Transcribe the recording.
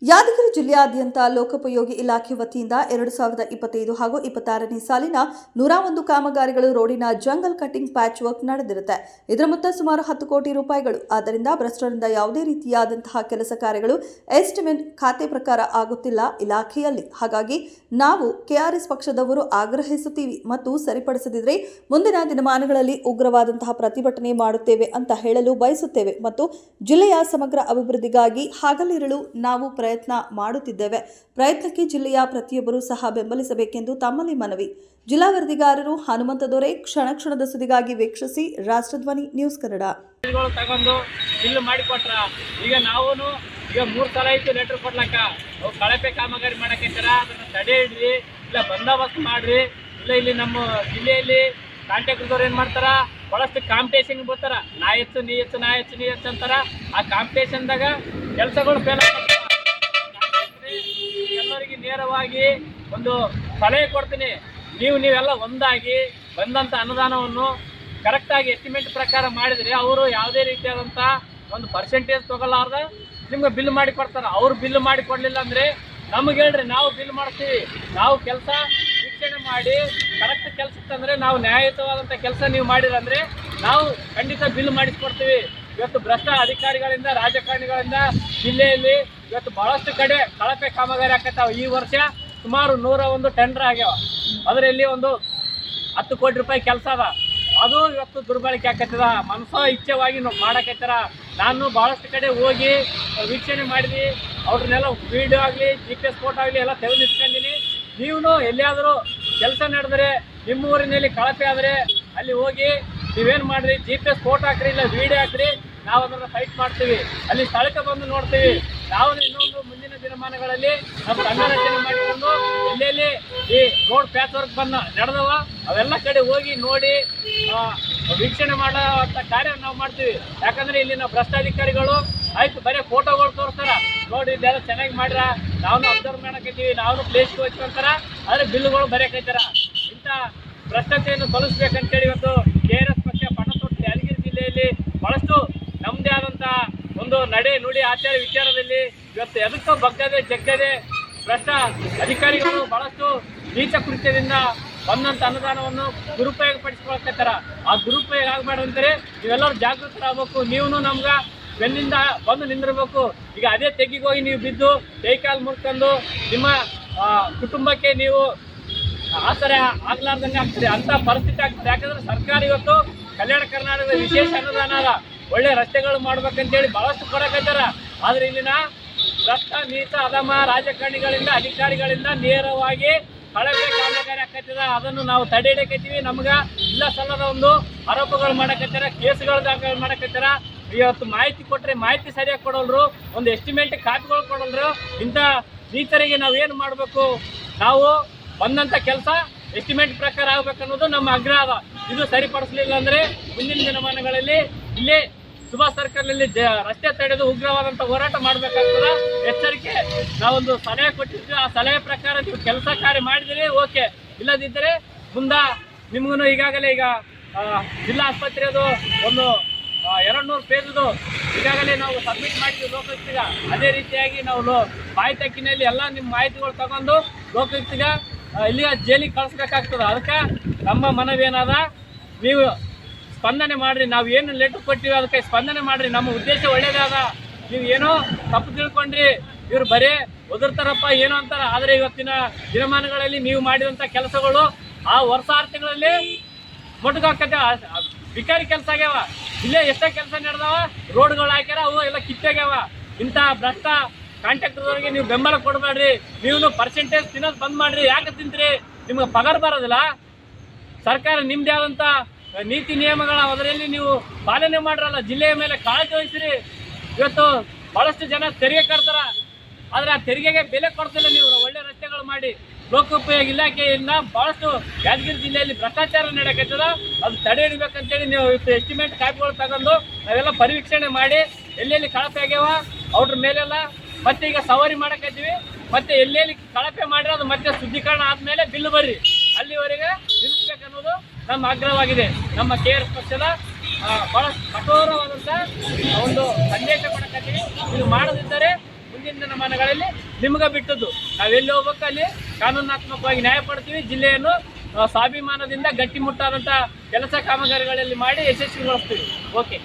ಯಾದಗಿರಿ ಜಿಲ್ಲೆಯಾದ್ಯಂತ ಲೋಕೋಪಯೋಗಿ ಇಲಾಖೆ ವತಿಯಿಂದ 2025 ಹಾಗೂ 26ನೇ ಸಾಲಿನ 101 ಕಾಮಗಾರಿಗಳು ರೋಡಿನ ಜಂಗಲ್ ಕಟಿಂಗ್ ಪ್ಯಾಚ್ ವರ್ಕ್ ನಡೆದಿರುತ್ತೆ. ಇದರ ಮೊತ್ತ ಸುಮಾರು 10 ಕೋಟಿ ರೂಪಾಯಿಗಳು. ಆದ್ದರಿಂದ ಭ್ರಷ್ಟರಿಂದ ಯಾವುದೇ ರೀತಿಯಾದಂತಹ ಕೆಲಸ ಕಾರ್ಯಗಳು ಎಸ್ಟಿಮೇಟ್ ಖಾತೆ ಪ್ರಕಾರ ಆಗುತ್ತಿಲ್ಲ ಇಲಾಖೆಯಲ್ಲಿ. ಹಾಗಾಗಿ ನಾವು ಕೆಆರ್ಎಸ್ ಪಕ್ಷದವರು ಆಗ್ರಹಿಸುತ್ತೀವಿ ಮತ್ತು ಸರಿಪಡಿಸದಿದ್ದರೆ ಮುಂದಿನ ದಿನಮಾನಗಳಲ್ಲಿ ಉಗ್ರವಾದಂತಹ ಪ್ರತಿಭಟನೆ ಮಾಡುತ್ತೇವೆ ಅಂತ ಹೇಳಲು ಬಯಸುತ್ತೇವೆ ಮತ್ತು ಜಿಲ್ಲೆಯ ಸಮಗ್ರ ಅಭಿವೃದ್ಧಿಗಾಗಿ ಹಗಲಿರುಳು ನಾವು ಪ್ರಯತ್ನ ಮಾಡುತ್ತಿದ್ದೇವೆ. ಪ್ರಯತ್ನಕ್ಕೆ ಜಿಲ್ಲೆಯ ಪ್ರತಿಯೊಬ್ಬರೂ ಸಹ ಬೆಂಬಲಿಸಬೇಕೆಂದು ತಮ್ಮಲ್ಲಿ ಮನವಿ. ಜಿಲ್ಲಾ ವರದಿಗಾರರು ಹನುಮಂತ ದೊರೆ. ಕ್ಷಣ ಕ್ಷಣದ ಸುದ್ದಿಗಾಗಿ ವೀಕ್ಷಿಸಿ ರಾಷ್ಟ್ರಧ್ವನಿ ನ್ಯೂಸ್ ಕನ್ನಡ. ತಗೊಂಡು ಬಿಲ್ ಮಾಡಿಕೊಟ್ರ ಈಗ ನಾವು ಈಗ 3 ಸಲ ಆಯ್ತು ಲೆಟರ್ ಕೊಡ್ಲಕ್ಕ ಕಳಪೆ ಕಾಮಗಾರಿ ಮಾಡಕ್ಕಿಂತಾರ ಅದನ್ನ ತಡೆ ಹಿಡ್ರಿ, ಇಲ್ಲ ಬಂದೋಬಸ್ತ್ ಮಾಡ್ರಿ, ಇಲ್ಲ ಇಲ್ಲಿ ನಮ್ಮ ಜಿಲ್ಲೆಯಲ್ಲಿ ಕಾಂಟ್ರಾಕ್ಟರ್ದವ್ರು ಏನು ಮಾಡ್ತಾರ, ಬಹಳಷ್ಟು ಕಾಂಪಿಟೇಷನ್ ಬರ್ತಾರ. ನಾ ಹೆಚ್ಚು ನೀ ಹೆಚ್ಚು ನಾ ಹೆಚ್ಚು ನೀ ಹೆಚ್ಚು ಅಂತಾರ. ಆ ಕಾಂಪಿಟೇಷನ್ದಾಗ ಕೆಲಸಗಳು ಫೇಲ್ ಆಗ್ತದೆ. ಎಲ್ಲರಿಗೆ ನೇರವಾಗಿ ಒಂದು ಸಲಹೆ ಕೊಡ್ತೀನಿ, ನೀವೆಲ್ಲ ಒಂದಾಗಿ ಬಂದಂಥ ಅನುದಾನವನ್ನು ಕರೆಕ್ಟಾಗಿ ಎಸ್ಟಿಮೇಟ್ ಪ್ರಕಾರ ಮಾಡಿದರೆ ಅವರು ಯಾವುದೇ ರೀತಿಯಾದಂಥ ಒಂದು ಪರ್ಸೆಂಟೇಜ್ ತೊಗೊಳ್ಳಾರ್ದ ನಿಮ್ಗೆ ಬಿಲ್ ಮಾಡಿ ಕೊಡ್ತಾರೆ. ಅವ್ರು ಬಿಲ್ ಮಾಡಿ ಕೊಡಲಿಲ್ಲ ಅಂದರೆ ನಮಗೆ ಹೇಳ್ರಿ, ನಾವು ಬಿಲ್ ಮಾಡ್ತೀವಿ. ನಾವು ಕೆಲಸ ವೀಕ್ಷಣೆ ಮಾಡಿ ಕರೆಕ್ಟ್ ಕೆಲಸಕ್ಕಂದರೆ ನಾವು ನ್ಯಾಯಯುತವಾದಂಥ ಕೆಲಸ ನೀವು ಮಾಡಿರಂದರೆ ನಾವು ಖಂಡಿತ ಬಿಲ್ ಮಾಡಿಸ್ಕೊಡ್ತೀವಿ. ಇವತ್ತು ಭ್ರಷ್ಟ ಅಧಿಕಾರಿಗಳಿಂದ ರಾಜಕಾರಣಿಗಳಿಂದ ಜಿಲ್ಲೆಯಲ್ಲಿ ಇವತ್ತು ಬಹಳಷ್ಟು ಕಡೆ ಕಳಪೆ ಕಾಮಗಾರಿ ಆಕತ್ತಾವ. ಈ ವರ್ಷ ಸುಮಾರು 101 ಟೆಂಡರ್ ಆಗ್ಯಾವ. ಅದರಲ್ಲಿ ಒಂದು 10 ಕೋಟಿ ರೂಪಾಯಿ ಕೆಲಸ ಅದ. ಅದು ಇವತ್ತು ದುರ್ಬಳಕೆ ಆಕತ್ತದ. ಮನಸೋ ಇಚ್ಛೆವಾಗಿ ಮಾಡಕತ್ತಾರ. ನಾನು ಭಾಳಷ್ಟು ಕಡೆ ಹೋಗಿ ವೀಕ್ಷಣೆ ಮಾಡಿದ್ವಿ. ಅವ್ರನ್ನೆಲ್ಲ ವಿಡಿಯೋ ಆಗಲಿ GPS ಫೋಟೋ ಆಗಲಿ ಎಲ್ಲ ತೆಗೆದು ನಿಂತ್ಕೊಂಡಿನಿ. ನೀವು ಎಲ್ಲಿಯಾದರೂ ಕೆಲಸ ನಡೆದರೆ ನಿಮ್ಮ ಊರಿನಲ್ಲಿ ಕಳಪೆ ಆದರೆ ಅಲ್ಲಿ ಹೋಗಿ ನೀವೇನು ಮಾಡಿರಿ, GPS ಫೋಟೋ ಹಾಕ್ರಿ, ಇಲ್ಲ ವಿಡಿಯೋ ಹಾಕ್ರಿ, ನಾವು ಅದನ್ನು ಫೈಟ್ ಮಾಡ್ತೀವಿ. ಅಲ್ಲಿ ಸ್ಥಳಕ್ಕೆ ಬಂದು ನೋಡ್ತೀವಿ. ನಾವು ಇನ್ನೊಂದು ಮುಂದಿನ ದಿನಮಾನಗಳಲ್ಲಿ ನಮ್ಮ ತಂಡ ರಚನೆ ಮಾಡಿಕೊಂಡು ಎಲ್ಲೆಲ್ಲಿ ಈ ರೋಡ್ ಪ್ಯಾಚ್ ವರ್ಕ್ ನಡೆದವ ಅವೆಲ್ಲ ಕಡೆ ಹೋಗಿ ನೋಡಿ ವೀಕ್ಷಣೆ ಮಾಡುವಂಥ ಕಾರ್ಯ ನಾವು ಮಾಡ್ತೀವಿ. ಯಾಕಂದರೆ ಇಲ್ಲಿನ ಭ್ರಷ್ಟಾಧಿಕಾರಿಗಳು ಆಯ್ತು ಬರೀ ಫೋಟೋಗಳು ತೋರಿಸ್ತಾರ, ನೋಡಿ ಇದೆಲ್ಲ ಚೆನ್ನಾಗಿ ಮಾಡ್ರ, ನಾವು ಅಬ್ಸರ್ವ್ ಮಾಡಕೈತೀವಿ, ನಾವು ಪ್ಲೇಸ್ಗೆ ಹೋಗ್ಕೊಂತಾರ, ಆದರೆ ಬಿಲ್ಗಳು ಬರೆಯಕೈತಾರ. ಇಂಥ ಭ್ರಷ್ಟತೆಯನ್ನು ತೋರಿಸ್ಬೇಕಂತೇಳಿ ಇವತ್ತು KRS ಪಕ್ಷ ಪಣತೊಟ್ಟು ಯಾದಗಿರಿ ಜಿಲ್ಲೆಯಲ್ಲಿ ಬಹಳಷ್ಟು ನಮ್ಮದೇ ಆದಂಥ ಒಂದು ನಡೆ ನುಡಿ ಆಚಾರ ವಿಚಾರದಲ್ಲಿ ಇವತ್ತು ಎದಕ್ಕೂ ಬಗ್ಗದೆ ಜಗ್ಗದೆ ಭ್ರಷ್ಟ ಅಧಿಕಾರಿಗಳು ಬಹಳಷ್ಟು ನೀಚ ಕೃತ್ಯದಿಂದ ಬಂದಂಥ ಅನುದಾನವನ್ನು ದುರುಪಯೋಗ ಪಡಿಸ್ಕೊಳ್ತಾರ. ಆ ದುರುಪಯೋಗ ಆಗಬಾರ್ದಂತಾರೆ ನೀವೆಲ್ಲರೂ ಜಾಗೃತರಾಗಬೇಕು. ನೀವು ನಮ್ಗೆ ಬೆನ್ನಿಂದ ಬಂದು ನಿಂದಿರಬೇಕು. ಈಗ ಅದೇ ತೆಗಿಗೆ ಹೋಗಿ ನೀವು ಬಿದ್ದು ಕೈಕಾಲು ಮುರ್ಕೊಂಡು ನಿಮ್ಮ ಕುಟುಂಬಕ್ಕೆ ನೀವು ಆಸರೆ ಆಗ್ಲಾರ್ದಂಗೆ ಆಗ್ತದೆ. ಅಂಥ ಪರಿಸ್ಥಿತಿ ಆಗ್ತದೆ. ಯಾಕಂದ್ರೆ ಸರ್ಕಾರ ಇವತ್ತು ಕಲ್ಯಾಣ ಕರ್ನಾಟಕದ ವಿಶೇಷ ಅನುದಾನ ಅದ, ಒಳ್ಳೆ ರಸ್ತೆಗಳು ಮಾಡ್ಬೇಕಂತೇಳಿ ಭಾಳಷ್ಟು ಕೊಡಕತ್ತಾರ. ಆದರೆ ಇಲ್ಲಿನ ಭ್ರಷ್ಟ ನೀಚ ಅಧಮ ರಾಜಕಾರಣಿಗಳಿಂದ ಅಧಿಕಾರಿಗಳಿಂದ ನೇರವಾಗಿ ಕಳಪೆ ಕಾಮಗಾರಿ ಆಕತ್ತದ. ಅದನ್ನು ನಾವು ತಡೆ ಹಿಡಿಯಕತ್ತೀವಿ. ನಮ್ಗೆ ಇಲ್ಲ ಸಲ್ಲದ ಒಂದು ಆರೋಪಗಳು ಮಾಡಕತ್ತಾರ, ಕೇಸುಗಳು ದಾಖಲೆ ಮಾಡಕತ್ತಾರ. ಇವತ್ತು ಮಾಹಿತಿ ಕೊಟ್ಟರೆ ಮಾಹಿತಿ ಸರಿಯಾಗಿ ಕೊಡೋಲ್ರು, ಒಂದು ಎಸ್ಟಿಮೇಟ್ ಕಾಪಿಗಳು ಕೊಡೋಲ್ರು. ಇಂಥ ನೀಚರಿಗೆ ನಾವೇನು ಮಾಡಬೇಕು? ನಾವು ಬಂದಂಥ ಕೆಲಸ ಎಸ್ಟಿಮೇಟ್ ಪ್ರಕಾರ ಆಗ್ಬೇಕನ್ನೋದು ನಮ್ಮ ಆಗ್ರಹ ಅದ. ಇದು ಸರಿಪಡಿಸಲಿಲ್ಲ ಅಂದರೆ ಮುಂದಿನ ದಿನಮಾನಗಳಲ್ಲಿ ಇಲ್ಲೇ ಸುಭಾಷ್ ಸರ್ಕಲ್ನಲ್ಲಿ ರಸ್ತೆ ತಡೆದು ಉಗ್ರವಾದಂಥ ಹೋರಾಟ ಮಾಡಬೇಕಾಗ್ತದೆ. ಎಚ್ಚರಿಕೆ ನಾವೊಂದು ಸಲಹೆ ಕೊಟ್ಟಿದ್ವಿ. ಆ ಸಲಹೆ ಪ್ರಕಾರ ನೀವು ಕೆಲಸ ಕಾರ್ಯ ಮಾಡಿದರೆ ಓಕೆ, ಇಲ್ಲದಿದ್ದರೆ ಮುಂದೆ ನಿಮಗೂ ಈಗಾಗಲೇ ಈಗ ಜಿಲ್ಲಾ ಆಸ್ಪತ್ರೆಯದು ಒಂದು 200 ಪೇಜದು ಈಗಾಗಲೇ ನಾವು ಸಬ್ಮಿಟ್ ಮಾಡಿದ್ವಿ ಲೋಕಾಯುಕ್ತಗ. ಅದೇ ರೀತಿಯಾಗಿ ನಾವು ಮಾಹಿತಿ ಹಕ್ಕಿನಲ್ಲಿ ಎಲ್ಲ ನಿಮ್ಮ ಮಾಹಿತಿಗಳು ತಗೊಂಡು ಲೋಕಾಯುಕ್ತಗ ಇಲ್ಲಿಗೆ ಜೈಲಿಗೆ ಕಳಿಸ್ಬೇಕಾಗ್ತದೆ. ಅದಕ್ಕೆ ನಮ್ಮ ಮನವಿ ಏನಾದ, ನೀವು ಸ್ಪಂದನೆ ಮಾಡಿರಿ. ನಾವು ಏನು ಲೆಟ್ರ್ ಕೊಟ್ಟಿವಿ ಅದಕ್ಕೆ ಸ್ಪಂದನೆ ಮಾಡಿರಿ. ನಮ್ಮ ಉದ್ದೇಶ ಒಳ್ಳೇದಾದ. ನೀವು ಏನೋ ತಪ್ಪು ತಿಳ್ಕೊಂಡ್ರಿ, ಇವ್ರು ಬರೀ ಒದರ್ತಾರಪ್ಪ ಏನೋ ಅಂತಾರ. ಆದರೆ ಇವತ್ತಿನ ದಿನಮಾನಗಳಲ್ಲಿ ನೀವು ಮಾಡಿದಂಥ ಕೆಲಸಗಳು ಆ ವರ್ಷಾರ್ಥಗಳಲ್ಲಿ ಮೊಟಕಾಕತ್ತೆ. ಬಿಕಾರಿ ಕೆಲಸ ಆಗ್ಯಾವ. ಇಲ್ಲೇ ಎಷ್ಟೇ ಕೆಲಸ ನಡೆದವ, ರೋಡ್ಗಳು ಹಾಕ್ಯಾರ, ಅವು ಎಲ್ಲ ಕಿತ್ತಾಗ್ಯಾವ. ಇಂಥ ಭ್ರಷ್ಟ ಕಾಂಟ್ರಾಕ್ಟರ್ದವ್ರಿಗೆ ನೀವು ಬೆಂಬಲ ಕೊಡಬೇಡ್ರಿ. ನೀವು ಪರ್ಸೆಂಟೇಜ್ ತಿನ್ನೋದು ಬಂದ್ ಮಾಡಿರಿ. ಯಾಕೆ ತಿಂತೀರಿ? ನಿಮ್ಗೆ ಪಗಾರ ಬರೋದಿಲ್ಲ. ಸರ್ಕಾರ ನಿಮ್ಮದೇ ಆದಂಥ ನೀತಿ ನಿಯಮಗಳ ಅದರಲ್ಲಿ ನೀವು ಪಾಲನೆ ಮಾಡಿರಲ್ಲ. ಜಿಲ್ಲೆಯ ಮೇಲೆ ಕಾಳಜಿ ವಹಿಸಿರಿ. ಇವತ್ತು ಭಾಳಷ್ಟು ಜನ ತೆರಿಗೆ ಕಟ್ತಾರ, ಆದರೆ ಆ ತೆರಿಗೆಗೆ ಬೆಲೆ ಕೊಡ್ತಿಲ್ಲ. ನೀವು ಒಳ್ಳೆ ರಸ್ತೆಗಳು ಮಾಡಿ ಲೋಕೋಪಯೋಗಿ ಇಲಾಖೆಯಿಂದ ಭಾಳಷ್ಟು ಯಾದಗಿರಿ ಜಿಲ್ಲೆಯಲ್ಲಿ ಭ್ರಷ್ಟಾಚಾರ ನಡೆಯಕತ್ತದ. ಅದು ತಡೆ ಹಿಡಬೇಕಂತೇಳಿ ನೀವು ಇವತ್ತು ಎಸ್ಟಿಮೇಟ್ ಕಾಪಿಗಳು ತಗೊಂಡು ನಾವೆಲ್ಲ ಪರಿವೀಕ್ಷಣೆ ಮಾಡಿ ಎಲ್ಲೆಲ್ಲಿ ಕಳಪೆ ಆಗ್ಯಾವ ಅವ್ರ ಮೇಲೆಲ್ಲ ಮತ್ತೆ ಈಗ ಸವಾರಿ ಮಾಡಕತ್ತೀವಿ. ಮತ್ತೆ ಎಲ್ಲೆಲ್ಲಿ ಕಳಪೆ ಮಾಡಿದ್ರೆ ಅದು ಮತ್ತೆ ಶುದ್ಧೀಕರಣ ಆದಮೇಲೆ ಬಿಲ್ ಬರ್ರಿ, ಅಲ್ಲಿವರೆಗೆ ನಿಲ್ಲಿಸ್ಬೇಕನ್ನೋದು ನಮ್ಮ ಆಗ್ರಹವಾಗಿದೆ. ನಮ್ಮ KRS ಪಕ್ಷದ ಭಾಳ ಕಠೋರವಾದಂಥ ಒಂದು ಸಂದೇಶ ಕೊಡಕತ್ತೀವಿ. ಇದು ಮಾಡದಿದ್ದರೆ ಮುಂದಿನ ದಿನಮಾನಗಳಲ್ಲಿ ನಿಮ್ಗೆ ಬಿಟ್ಟದ್ದು. ನಾವೆಲ್ಲಿ ಹೋಗ್ಬೇಕು ಅಲ್ಲಿ ಕಾನೂನಾತ್ಮಕವಾಗಿ ನ್ಯಾಯ ಪಡ್ತೀವಿ. ಜಿಲ್ಲೆಯನ್ನು ಸ್ವಾಭಿಮಾನದಿಂದ ಗಟ್ಟಿಮುಟ್ಟಾದಂಥ ಕೆಲಸ ಕಾಮಗಾರಿಗಳಲ್ಲಿ ಮಾಡಿ ಯಶಸ್ವಿಗೊಳಿಸ್ತೀವಿ. ಓಕೆ.